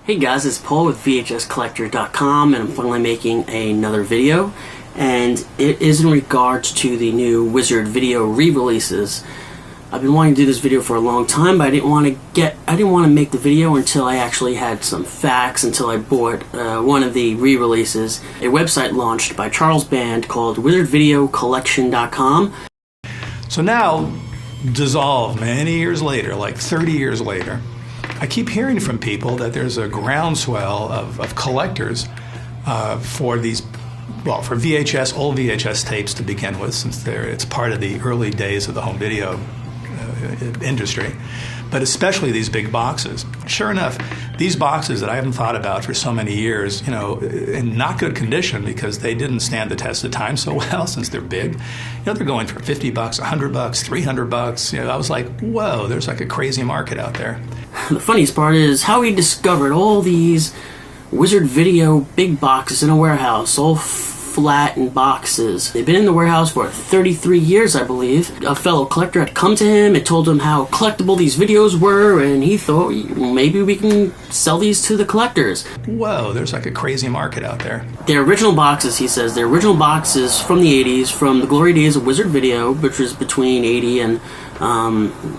Hey guys, it's Paul with VHScollector.com, and I'm finally making another video, and it is in regards to the new Wizard video re-releases. I've been wanting to do this video for a long time, but I didn't want to make the video until I actually had some facts, until I bought one of the re-releases, a website launched by Charles Band called WizardVideoCollection.com. So now, dissolved many years later, like 30 years later, I keep hearing from people that there's a groundswell of collectors for these, well, for VHS, old VHS tapes to begin with, since it's part of the early days of the home video industry, but especially these big boxes. Sure enough, these boxes that I haven't thought about for so many years, you know, in not good condition because they didn't stand the test of time so well since they're big. You know, they're going for $50, $100, $300. You know, I was like, whoa, there's like a crazy market out there. The funniest part is how he discovered all these Wizard Video big boxes in a warehouse, all flat in boxes. They've been in the warehouse for 33 years, I believe. A fellow collector had come to him and told him how collectible these videos were, and he thought, well, maybe we can sell these to the collectors. Whoa, there's like a crazy market out there. Their original boxes, he says, their original boxes from the 80s, from the glory days of Wizard Video, which was between 80 and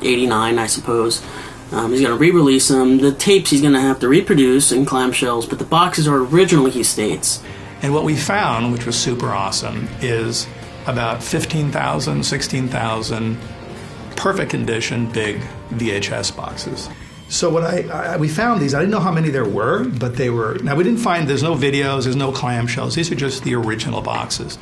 89, I suppose. He's going to re-release them. The tapes he's going to have to reproduce in clamshells, but the boxes are original, he states. And what we found, which was super awesome, is about 15,000, 16,000 perfect condition big VHS boxes. So what we found these, I didn't know how many there were, but they were, now we didn't find, there's no videos, there's no clamshells, these are just the original boxes.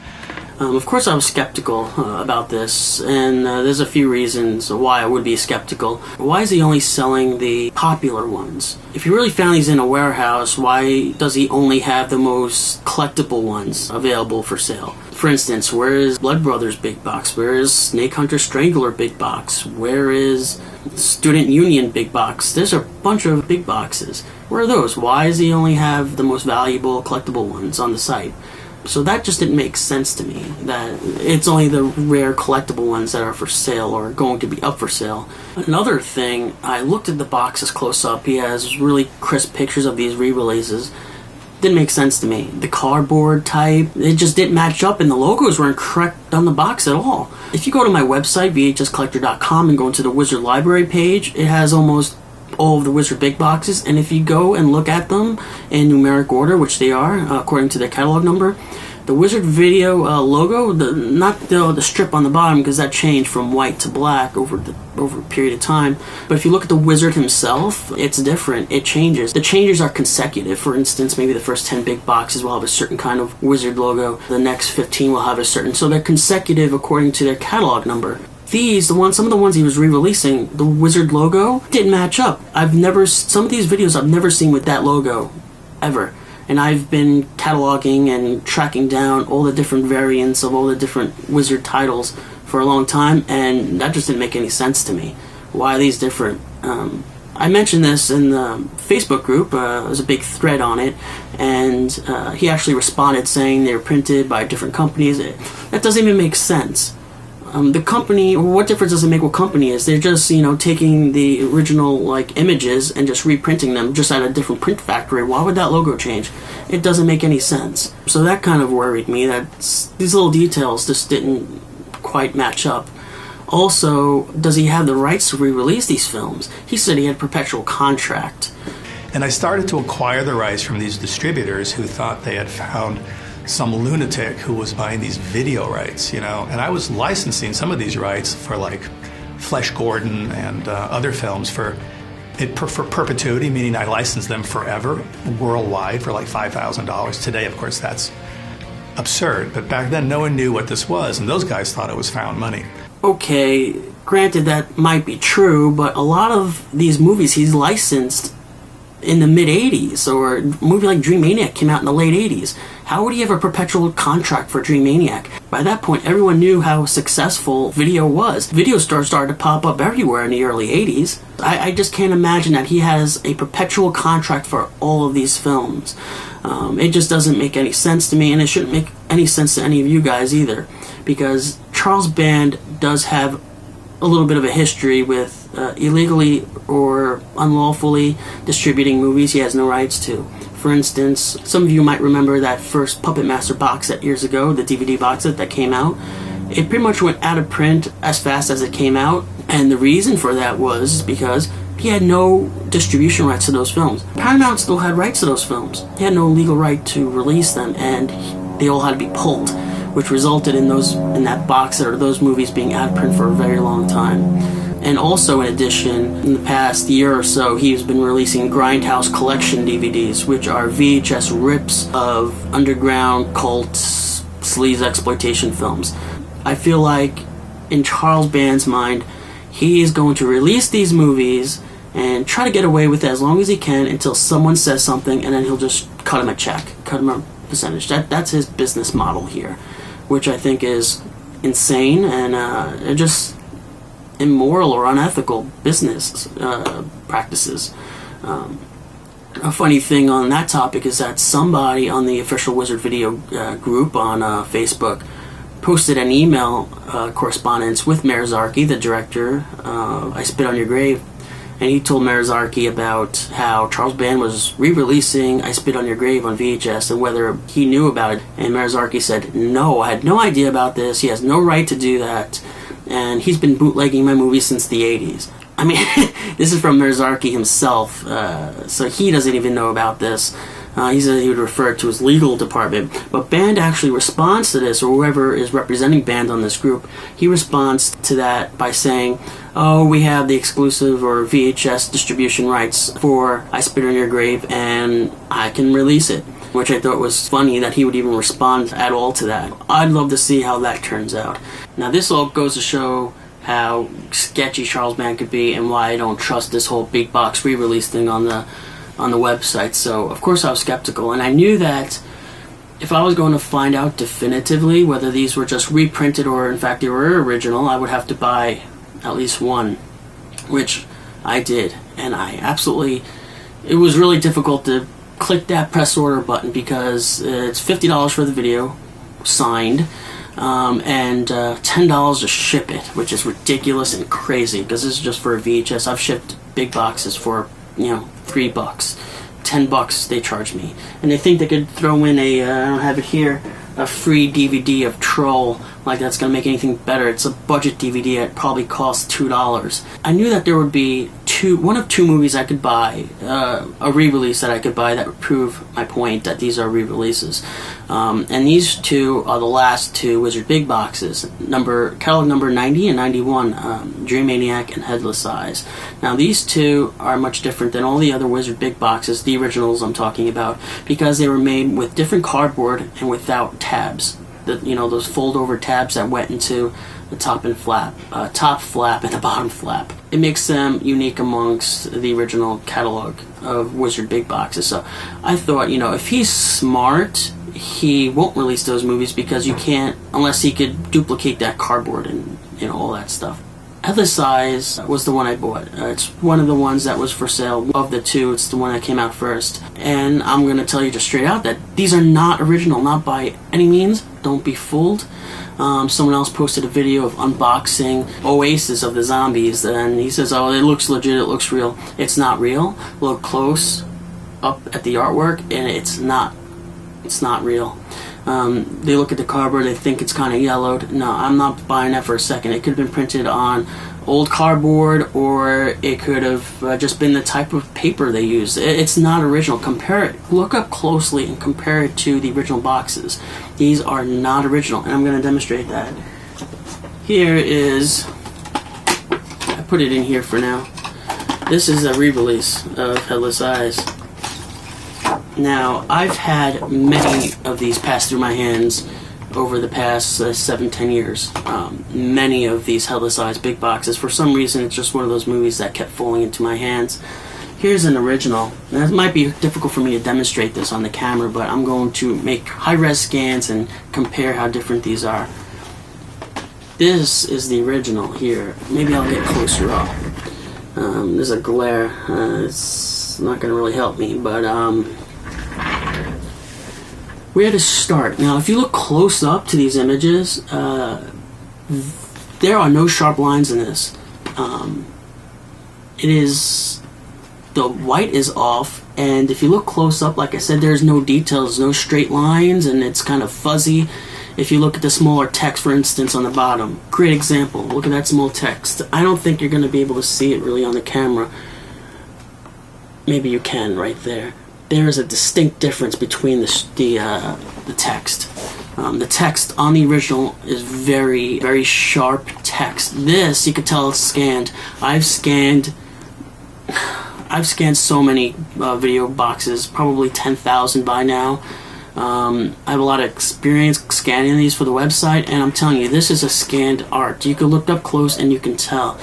Of course I was skeptical about this, and there's a few reasons why I would be skeptical. Why is he only selling the popular ones? If you really found these in a warehouse, why does he only have the most collectible ones available for sale? For instance, where is Blood Brothers big box? Where is Snake Hunter Strangler big box? Where is Student Union big box? There's a bunch of big boxes. Where are those? Why does he only have the most valuable collectible ones on the site? So that just didn't make sense to me, that it's only the rare collectible ones that are for sale or going to be up for sale. Another thing, I looked at the boxes close up. He has really crisp pictures of these re-releases. Didn't make sense to me. The cardboard type, it just didn't match up, and the logos weren't correct on the box at all. If you go to my website, VHScollector.com, and go into the Wizard Library page, it has almost all of the Wizard big boxes, and if you go and look at them in numeric order, which they are according to their catalog number, the Wizard Video logo, not the strip on the bottom, because that changed from white to black over a period of time, but if you look at the Wizard himself, it's different. It changes. The changes are consecutive. For instance, maybe the first 10 big boxes will have a certain kind of Wizard logo, the next 15 will have a certain, so they're consecutive according to their catalog number. Some of the ones he was re-releasing, the Wizard logo didn't match up. Some of these videos I've never seen with that logo, ever. And I've been cataloging and tracking down all the different variants of all the different Wizard titles for a long time, and that just didn't make any sense to me. Why are these different? I mentioned this in the Facebook group. There was a big thread on it, and he actually responded saying they were printed by different companies. That doesn't even make sense. The company, what difference does it make what company is? They're just, you know, taking the original, like, images and just reprinting them just at a different print factory. Why would that logo change? It doesn't make any sense. So that kind of worried me, that these little details just didn't quite match up. Also, does he have the rights to re-release these films? He said he had perpetual contract. And I started to acquire the rights from these distributors who thought they had found some lunatic who was buying these video rights, you know, and I was licensing some of these rights for like Flesh Gordon and other films for perpetuity, meaning I licensed them forever, worldwide, for like $5,000. Today, of course, that's absurd, but back then no one knew what this was, and those guys thought it was found money. Okay, granted that might be true, but a lot of these movies he's licensed in the mid-'80s, or a movie like Dream Maniac came out in the late '80s. How would he have a perpetual contract for Dream Maniac? By that point, everyone knew how successful video was. Video stars started to pop up everywhere in the early '80s. I just can't imagine that he has a perpetual contract for all of these films. It just doesn't make any sense to me, and it shouldn't make any sense to any of you guys either, because Charles Band does have a little bit of a history with illegally or unlawfully distributing movies he has no rights to. For instance, some of you might remember that first Puppet Master box set years ago, the DVD box set that came out. It pretty much went out of print as fast as it came out, and the reason for that was because he had no distribution rights to those films. Paramount still had rights to those films. He had no legal right to release them, and they all had to be pulled, which resulted in that box set or those movies being out of print for a very long time. And also, in addition, in the past year or so, he's been releasing Grindhouse Collection DVDs, which are VHS rips of underground cult sleaze exploitation films. I feel like, in Charles Band's mind, he is going to release these movies and try to get away with it as long as he can until someone says something, and then he'll just cut him a check, cut him a percentage. That's his business model here, which I think is insane and just immoral or unethical business practices. A funny thing on that topic is that somebody on the official Wizard Video group on Facebook posted an email correspondence with Marizarki, the director, I Spit on Your Grave, and he told Marizarki about how Charles Band was re-releasing I Spit on Your Grave on VHS and whether he knew about it. And Marizarki said, no, I had no idea about this, he has no right to do that, and he's been bootlegging my movies since the 80s. I mean, this is from Marizarki himself, so he doesn't even know about this. He said he would refer it to his legal department, but Band actually responds to this, or whoever is representing Band on this group, he responds to that by saying, oh, we have the exclusive or VHS distribution rights for I Spit on Your Grave, and I can release it, which I thought was funny that he would even respond at all to that. I'd love to see how that turns out. Now, this all goes to show how sketchy Charles Band could be and why I don't trust this whole big box re-release thing on the website. So of course I was skeptical, and I knew that if I was going to find out definitively whether these were just reprinted or in fact they were original, I would have to buy at least one, which I did, and it was really difficult to click that press order button because it's $50 for the video signed, and $10 to ship it, which is ridiculous and crazy because this is just for a VHS. I've shipped big boxes for $3, $10 they charge me, and they think they could throw in I don't have it here, a free DVD of Troll, like that's gonna make anything better. It's a budget DVD. It probably costs $2. I knew that there would be one of two movies I could buy, a re-release that I could buy that would prove my point that these are re-releases, and these two are the last two Wizard big boxes, catalog number 90 and 91, Dream Maniac and Headless Eyes. Now these two are much different than all the other Wizard big boxes, the originals I'm talking about, because they were made with different cardboard and without tabs. Those fold-over tabs that went into the top flap and the bottom flap. It makes them unique amongst the original catalog of Wizard big boxes. So I thought, if he's smart, he won't release those movies because you can't, unless he could duplicate that cardboard and all that stuff. Headless Eyes was the one I bought. It's one of the ones that was for sale. Of the two, it's the one that came out first. And I'm going to tell you just straight out that these are not original, not by any means. Don't be fooled. Someone else posted a video of unboxing Oasis of the Zombies, and he says, oh, it looks legit, it looks real. It's not real. Look close up at the artwork, and it's not real. They look at the cardboard, they think it's kind of yellowed. No, I'm not buying that for a second. It could have been printed on old cardboard, or it could have just been the type of paper they used. It's not original. Compare it. Look up closely and compare it to the original boxes. These are not original, and I'm going to demonstrate that. Here is, I put it in here for now. This is a re-release of Headless Eyes. Now, I've had many of these pass through my hands over the past 7-10 years. Many of these Headless Eyes big boxes. For some reason, it's just one of those movies that kept falling into my hands. Here's an original. Now, it might be difficult for me to demonstrate this on the camera, but I'm going to make high-res scans and compare how different these are. This is the original here. Maybe I'll get closer up. There's a glare. It's not going to really help me, but where to start? Now, if you look close up to these images, there are no sharp lines in this. the white is off, and if you look close up, like I said, there's no details, no straight lines, and it's kind of fuzzy. If you look at the smaller text, for instance, on the bottom, great example, look at that small text. I don't think you're going to be able to see it really on the camera. Maybe you can right there. There is a distinct difference between the text. The text on the original is very, very sharp text. This, you could tell it's scanned. I've scanned so many video boxes, probably 10,000 by now. I have a lot of experience scanning these for the website, and I'm telling you, this is a scanned art. You can look up close and you can tell.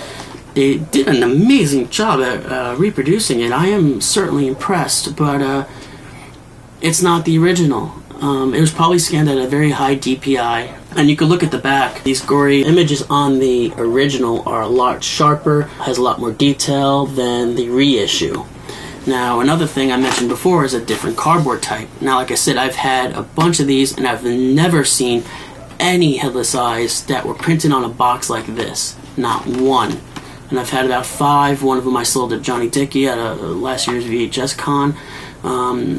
They did an amazing job at reproducing it. I am certainly impressed, but it's not the original. It was probably scanned at a very high DPI. And you can look at the back. These gory images on the original are a lot sharper, has a lot more detail than the reissue. Now, another thing I mentioned before is a different cardboard type. Now, like I said, I've had a bunch of these, and I've never seen any Headless Eyes that were printed on a box like this. Not one. And I've had about 5. One of them I sold at Johnny Dickey at last year's VHS con.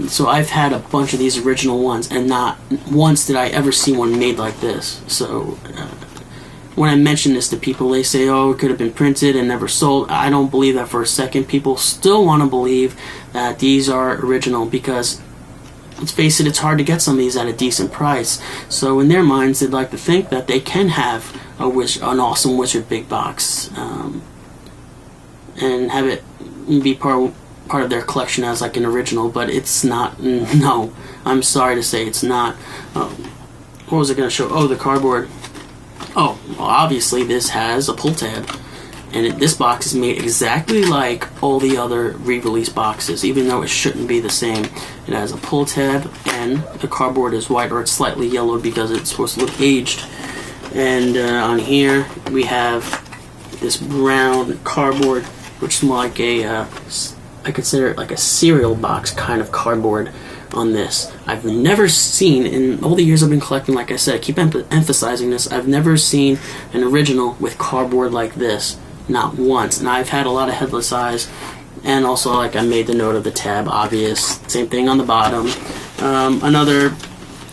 So I've had a bunch of these original ones, and not once did I ever see one made like this. So when I mention this to people, they say, oh, it could have been printed and never sold. I don't believe that for a second. People still want to believe that these are original because, let's face it, it's hard to get some of these at a decent price. So in their minds, they'd like to think that they can have an awesome Wizard big box and have it be part of their collection as like an original, but it's not. No, I'm sorry to say it's not. What was I going to show? Oh, the cardboard. Oh, well, obviously this has a pull tab, and this box is made exactly like all the other re-release boxes, even though it shouldn't be the same. It has a pull tab, and the cardboard is white, or it's slightly yellowed because it's supposed to look aged. And on here we have this brown cardboard, which is more like I consider it like a cereal box kind of cardboard on this. I've never seen, in all the years I've been collecting, like I said, I keep emphasizing this, I've never seen an original with cardboard like this. Not once. And I've had a lot of Headless Eyes, and also, like, I made the note of the tab, obvious. Same thing on the bottom. Another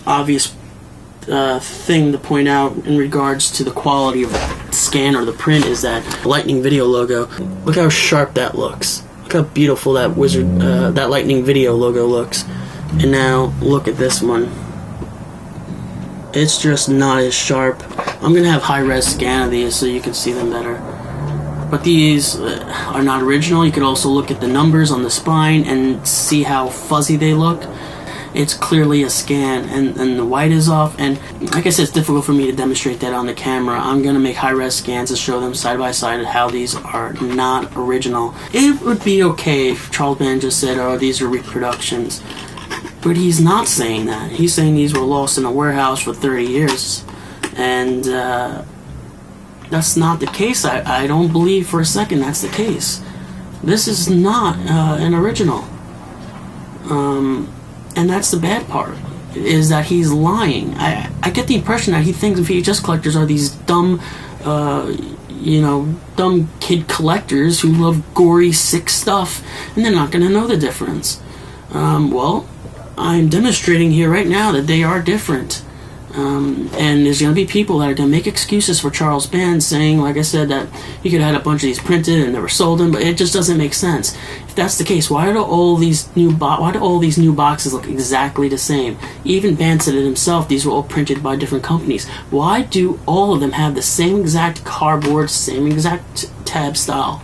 obvious thing to point out in regards to the quality of the scan or the print is that Lightning Video logo. Look how sharp that looks. Look how beautiful that that Lightning Video logo looks. And now look at this one. It's just not as sharp. I'm gonna have high-res scan of these so you can see them better. But these are not original. You could also look at the numbers on the spine and see how fuzzy they look. It's clearly a scan, and the white is off, and like I said, it's difficult for me to demonstrate that on the camera. I'm going to make high-res scans to show them side by side how these are not original. It would be okay if Charles Band just said, oh, these are reproductions. But he's not saying that. He's saying these were lost in a warehouse for 30 years. And that's not the case. I don't believe for a second that's the case. This is not an original. And that's the bad part, is that he's lying. I get the impression that he thinks VHS collectors are these dumb, dumb kid collectors who love gory, sick stuff, and they're not going to know the difference. Well, I'm demonstrating here right now that they are different. And there's going to be people that are going to make excuses for Charles Band, saying, like I said, that he could have had a bunch of these printed and never sold them, but it just doesn't make sense. If that's the case, why do all these new boxes look exactly the same? Even Band said it himself, these were all printed by different companies. Why do all of them have the same exact cardboard, same exact tab style?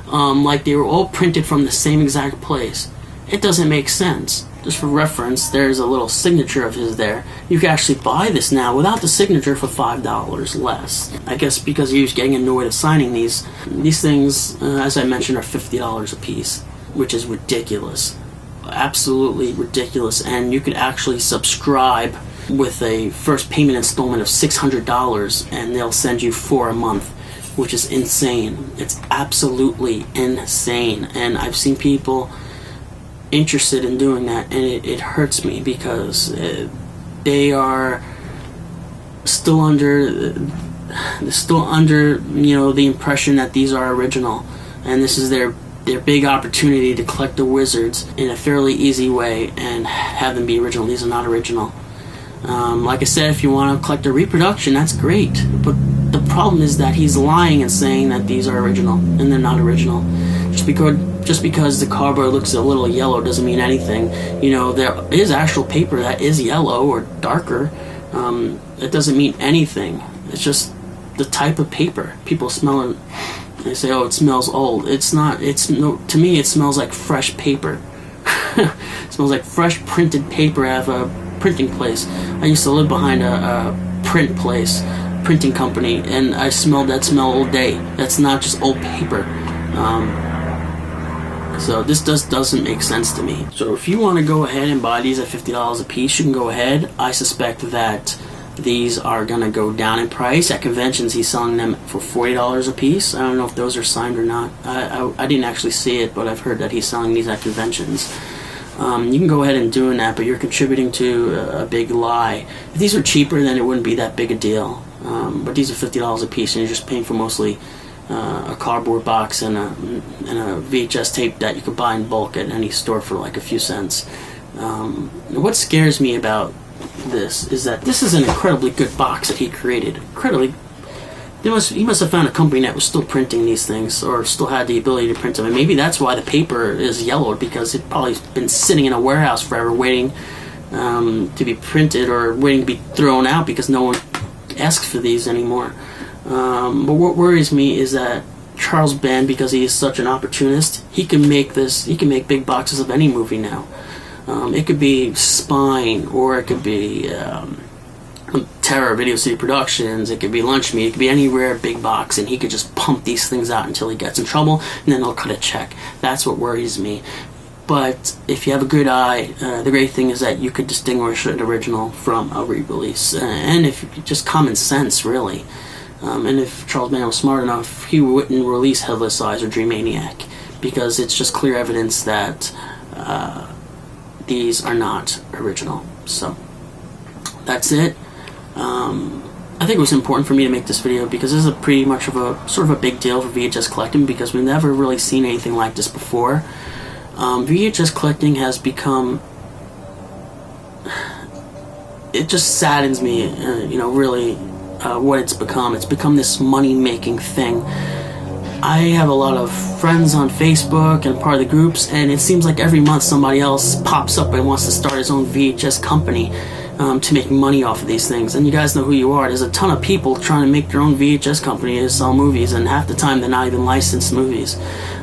Like they were all printed from the same exact place. It doesn't make sense. Just for reference, there's a little signature of his there. You can actually buy this now without the signature for $5 less. I guess because he was getting annoyed at signing these. These things, as I mentioned, are $50 a piece, which is ridiculous. Absolutely ridiculous. And you could actually subscribe with a first payment installment of $600, and they'll send you 4 a month, which is insane. It's absolutely insane. And I've seen people interested in doing that, and it hurts me because they are still under the impression that these are original, and this is their their big opportunity to collect the wizards in a fairly easy way and have them be original. These are not original. Like I said, if you want to collect a reproduction, that's great. But the problem is that he's lying and saying that these are original, and they're not original. Just because the cardboard looks a little yellow doesn't mean anything. You know, there is actual paper that is yellow or darker. It doesn't mean anything. It's just the type of paper. People smell it. They say, "Oh, it smells old." It's not. To me, it smells like fresh paper. It smells like fresh printed paper out of a printing place. I used to live behind a printing company, and I smelled that smell all day. That's not just old paper. So this doesn't make sense to me. So if you want to go ahead and buy these at $50 a piece, you can go ahead. I suspect that these are going to go down in price. At conventions, he's selling them for $40 a piece. I don't know if those are signed or not. I didn't actually see it, but I've heard that he's selling these at conventions. You can go ahead and do that, but you're contributing to a big lie. If these were cheaper, then it wouldn't be that big a deal. But these are $50 a piece, and you're just paying for mostly a cardboard box and a VHS tape that you could buy in bulk at any store for like a few cents. What scares me about this is that this is an incredibly good box that he created. He must have found a company that was still printing these things, or still had the ability to print them. And maybe that's why the paper is yellowed, because it probably been sitting in a warehouse forever waiting to be printed, or waiting to be thrown out because no one asks for these anymore. But what worries me is that Charles Band, because he is such an opportunist, he can make big boxes of any movie now. It could be Spine, or it could be Terror, Video City Productions, it could be Lunch Meat, it could be any rare big box, and he could just pump these things out until he gets in trouble, and then he'll cut a check. That's what worries me. But if you have a good eye, the great thing is that you could distinguish an original from a re-release. And if just common sense, really. And if Charles Band was smart enough, he wouldn't release Headless Eyes or Dream Maniac, because it's just clear evidence that these are not original. So that's it. I think it was important for me to make this video because this is pretty much of a sort of a big deal for VHS collecting, because we've never really seen anything like this before. VHS collecting has become, it just saddens me, really, what it's become. It's become this money-making thing. I have a lot of friends on Facebook and part of the groups, and it seems like every month somebody else pops up and wants to start his own VHS company to make money off of these things. And you guys know who you are. There's a ton of people trying to make their own VHS company to sell movies, and half the time they're not even licensed movies.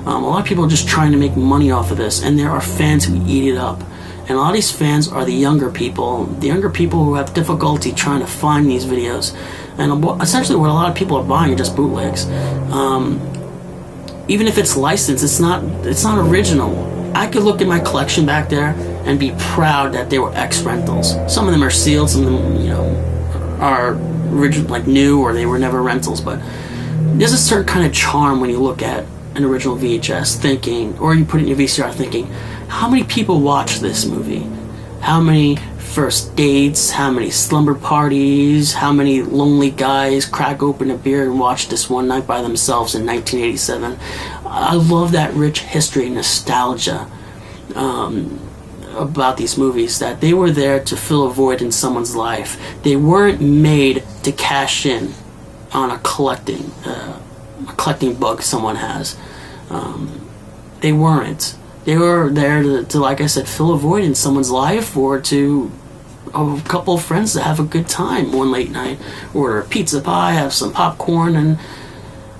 A lot of people are just trying to make money off of this, and there are fans who eat it up. And a lot of these fans are the younger people who have difficulty trying to find these videos. And essentially what a lot of people are buying are just bootlegs. Even if it's licensed, it's not original. I could look at my collection back there and be proud that they were ex-rentals. Some of them are sealed, some of them, are original, like new, or they were never rentals. But there's a certain kind of charm when you look at an original VHS thinking, or you put it in your VCR thinking, how many people watch this movie? How many first dates? How many slumber parties? How many lonely guys crack open a beer and watch this one night by themselves in 1987? I love that rich history and nostalgia about these movies, that they were there to fill a void in someone's life. They weren't made to cash in on a collecting bug someone has. They weren't. They were there to, like I said, fill a void in someone's life, or to a couple of friends to have a good time one late night, order a pizza pie, have some popcorn, and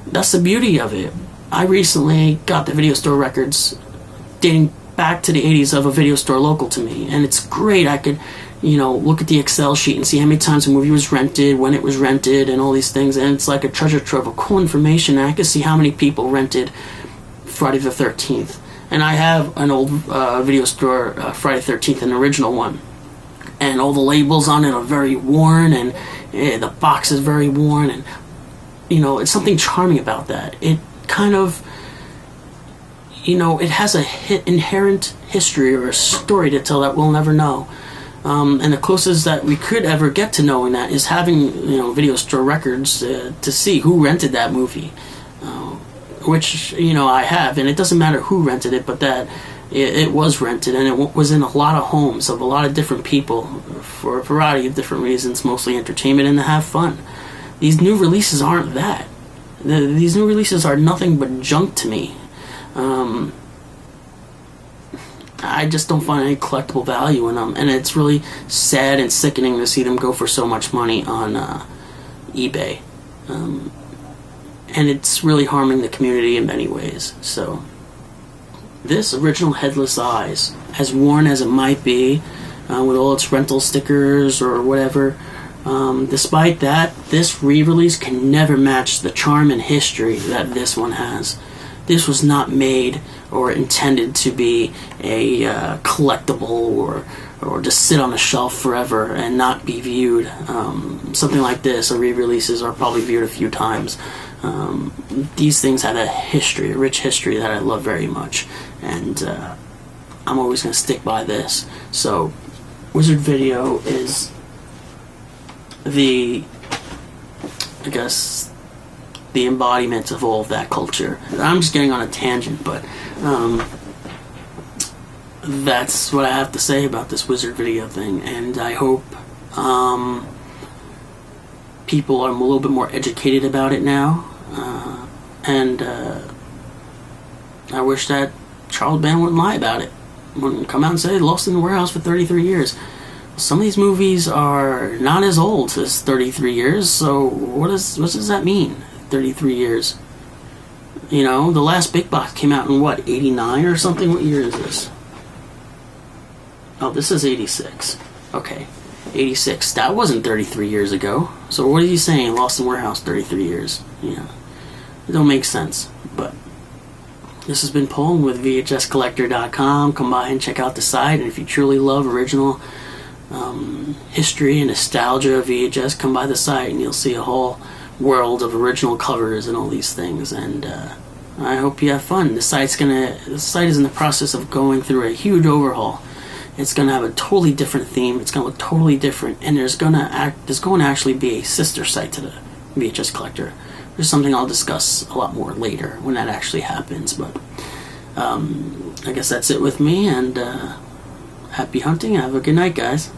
that's the beauty of it. I recently got the video store records dating back to the 80s of a video store local to me, and it's great. I could, look at the Excel sheet and see how many times a movie was rented, when it was rented, and all these things, and it's like a treasure trove of cool information, and I could see how many people rented Friday the 13th. And I have an old video store, Friday the 13th, an original one. And all the labels on it are very worn, and the box is very worn, and, it's something charming about that. It kind of, it has inherent history or a story to tell that we'll never know. And the closest that we could ever get to knowing that is having, video store records to see who rented that movie. which, you know, I have, and it doesn't matter who rented it, but that it was rented, and it was in a lot of homes of a lot of different people for a variety of different reasons, mostly entertainment and to have fun. These new releases aren't that. These new releases are nothing but junk to me. I just don't find any collectible value in them, and it's really sad and sickening to see them go for so much money on eBay. And it's really harming the community in many ways. So this original Headless Eyes, as worn as it might be, with all its rental stickers or whatever, despite that, this re-release can never match the charm and history that this one has. This was not made or intended to be a collectible or just sit on a shelf forever and not be viewed. Something like this, the re-releases are probably viewed a few times. These things have a history, a rich history that I love very much, and I'm always going to stick by this. So Wizard Video is the embodiment of all of that culture. I'm just getting on a tangent, but that's what I have to say about this Wizard Video thing, and I hope people are a little bit more educated about it now, and I wish that Charles Band wouldn't lie about it, wouldn't come out and say Lost in the Warehouse for 33 years. Some of these movies are not as old as 33 years, so what does that mean, 33 years? You know, the last Big Box came out in, what, 89 or something? What year is this? Oh, this is 86. Okay, 86. That wasn't 33 years ago. So what are you saying, Lost in the Warehouse, 33 years? Yeah, it don't make sense, but this has been Paul with VHScollector.com. Come by and check out the site, and if you truly love original history and nostalgia of VHS, come by the site and you'll see a whole world of original covers and all these things, and I hope you have fun. The site is in the process of going through a huge overhaul. It's going to have a totally different theme. It's going to look totally different, and there's going to actually be a sister site to the VHS Collector. There's something I'll discuss a lot more later when that actually happens, but I guess that's it with me, and happy hunting. Have a good night, guys.